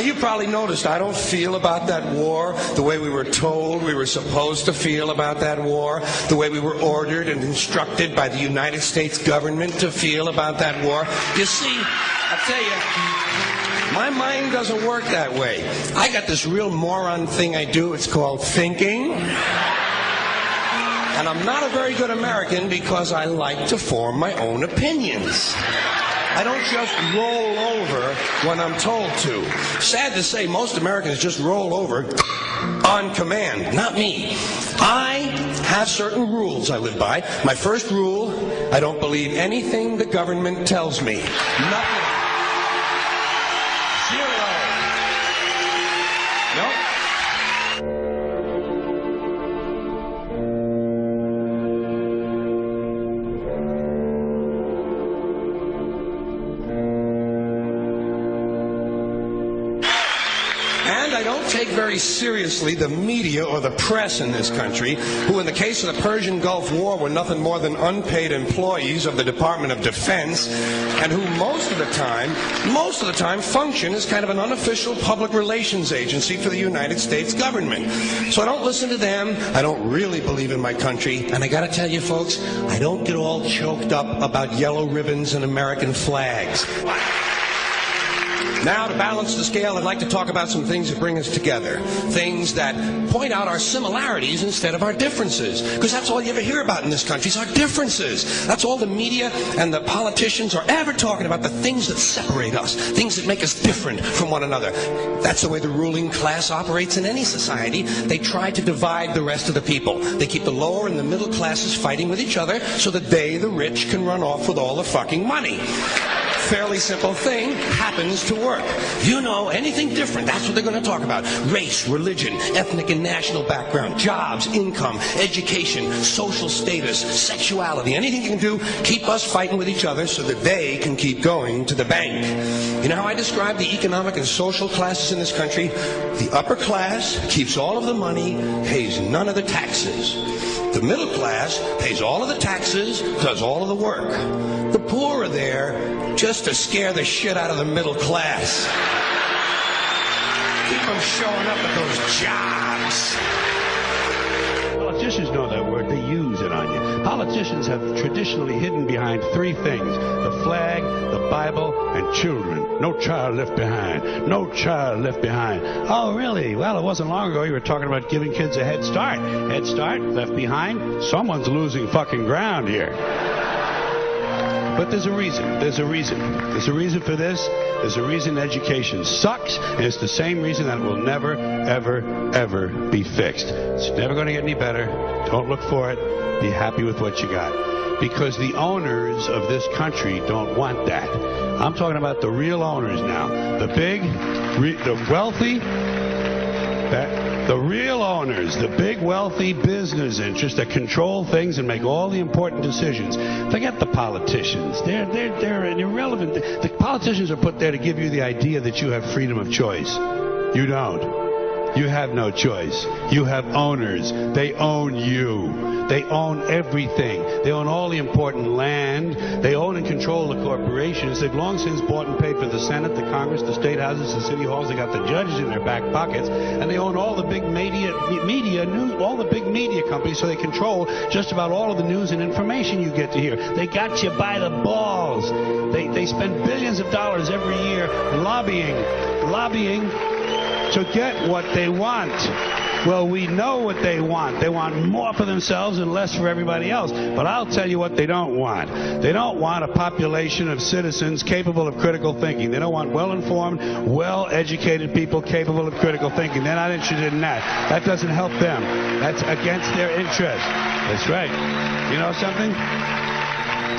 you probably noticed I don't feel about that war the way we were told we were supposed to feel about that war, the way we were ordered and instructed by the United States government to feel about that war. You see, I tell you, my mind doesn't work that way. I got this real moron thing I do. It's called thinking. And I'm not a very good American because I like to form my own opinions. I don't just roll over when I'm told to. Sad to say, most Americans just roll over on command. Not me. I have certain rules I live by. My first rule, I don't believe anything the government tells me. Nothing. Zero. Nope. And I don't take very seriously the media or the press in this country, who in the case of the Persian Gulf War were nothing more than unpaid employees of the Department of Defense, and who most of the time function as kind of an unofficial public relations agency for the United States government. So I don't listen to them. I don't really believe in my country. And I gotta tell you folks, I don't get all choked up about yellow ribbons and American flags. Now, to balance the scale, I'd like to talk about some things that bring us together. Things that point out our similarities instead of our differences. Because that's all you ever hear about in this country is our differences. That's all the media and the politicians are ever talking about, the things that separate us, things that make us different from one another. That's the way the ruling class operates in any society. They try to divide the rest of the people. They keep the lower and the middle classes fighting with each other so that they, the rich, can run off with all the fucking money. Fairly simple thing happens to work. You know, anything different, that's what they're going to talk about. Race, religion, ethnic and national background, jobs, income, education, social status, sexuality, anything you can do, keep us fighting with each other so that they can keep going to the bank. You know how I describe the economic and social classes in this country? The upper class keeps all of the money, pays none of the taxes. The middle class pays all of the taxes, does all of the work. The poor are there just to scare the shit out of the middle class. Keep them showing up at those jobs. Politicians know that word. They use it on you. Politicians have traditionally hidden behind three things: the flag, the Bible, and children. No child left behind. No child left behind. Oh, really? Well, it wasn't long ago you were talking about giving kids a head start. Head start, left behind. Someone's losing fucking ground here. But there's a reason. There's a reason. There's a reason for this. There's a reason education sucks, and it's the same reason that it will never, ever, ever be fixed. It's never going to get any better. Don't look for it. Be happy with what you got. Because the owners of this country don't want that. I'm talking about the real owners now. The big, the wealthy, the real owners, the big wealthy business interests that control things and make all the important decisions. Forget the politicians. They're irrelevant. The politicians are put there to give you the idea that you have freedom of choice. You don't. You have no choice. You have owners. They own you. They own everything. They own all the important land. They own and control the corporations. They've long since bought and paid for the Senate, the Congress, the state houses, the city halls. They got the judges in their back pockets, and they own all the big media news, all the big media companies. So they control just about all of the news and information you get to hear. They got you by the balls. They spend billions of dollars every year lobbying to get what they want. Well, we know what they want. They want more for themselves and less for everybody else. But I'll tell you what they don't want. They don't want a population of citizens capable of critical thinking. They don't want well-informed, well-educated people capable of critical thinking. They're not interested in that. That doesn't help them. That's against their interest. That's right. You know something?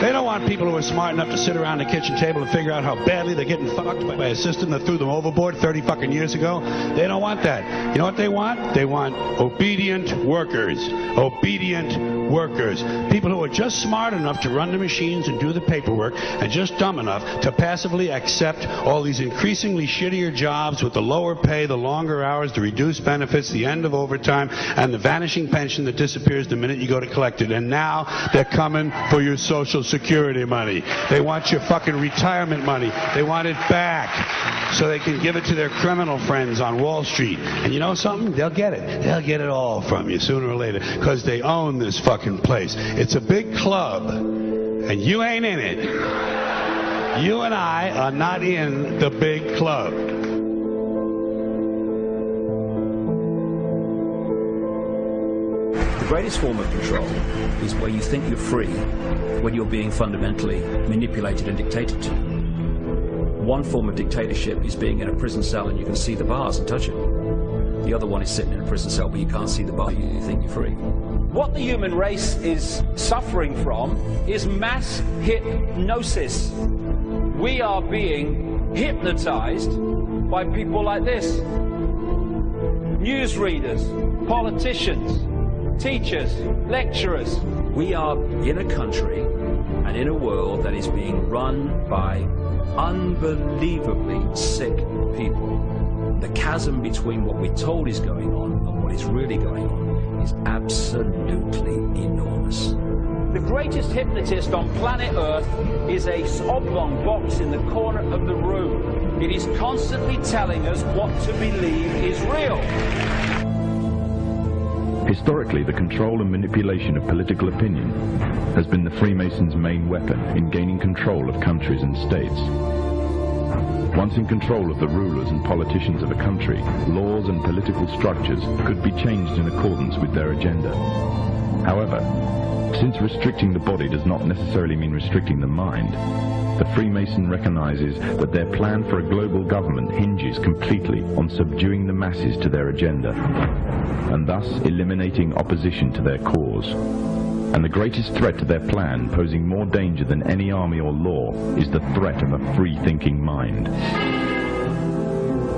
They don't want people who are smart enough to sit around the kitchen table and figure out how badly they're getting fucked by a system that threw them overboard 30 fucking years ago. They don't want that. You know what they want? They want obedient workers. Obedient workers, people who are just smart enough to run the machines and do the paperwork, and just dumb enough to passively accept all these increasingly shittier jobs with the lower pay, the longer hours, the reduced benefits, the end of overtime, and the vanishing pension that disappears the minute you go to collect it. And now they're coming for your Social Security money. They want your fucking retirement money. They want it back so they can give it to their criminal friends on Wall Street. And you know something? They'll get it. They'll get it all from you sooner or later because they own this fucking place. It's a big club, and you ain't in it. You and I are not in the big club. The greatest form of control is where you think you're free when you're being fundamentally manipulated and dictated to. One form of dictatorship is being in a prison cell and you can see the bars and touch it. The other one is sitting in a prison cell but you can't see the bar, you think you're free. What the human race is suffering from is mass hypnosis. We are being hypnotized by people like this. Newsreaders, politicians, teachers, lecturers. We are in a country and in a world that is being run by unbelievably sick people. The chasm between what we're told is going on and what is really going on is absolutely enormous. The greatest hypnotist on planet Earth is a oblong box in the corner of the room. It is constantly telling us what to believe is real. Historically, the control and manipulation of political opinion has been the Freemasons' main weapon in gaining control of countries and states. Once in control of the rulers and politicians of a country, laws and political structures could be changed in accordance with their agenda. However, since restricting the body does not necessarily mean restricting the mind, the Freemason recognizes that their plan for a global government hinges completely on subduing the masses to their agenda, and thus eliminating opposition to their cause. And the greatest threat to their plan, posing more danger than any army or law, is the threat of a free-thinking mind.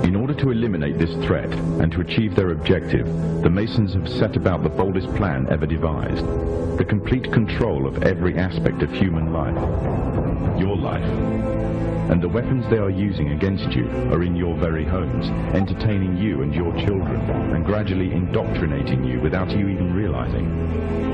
In order to eliminate this threat and to achieve their objective, the Masons have set about the boldest plan ever devised: the complete control of every aspect of human life, your life. And the weapons they are using against you are in your very homes, entertaining you and your children, and gradually indoctrinating you without you even realizing.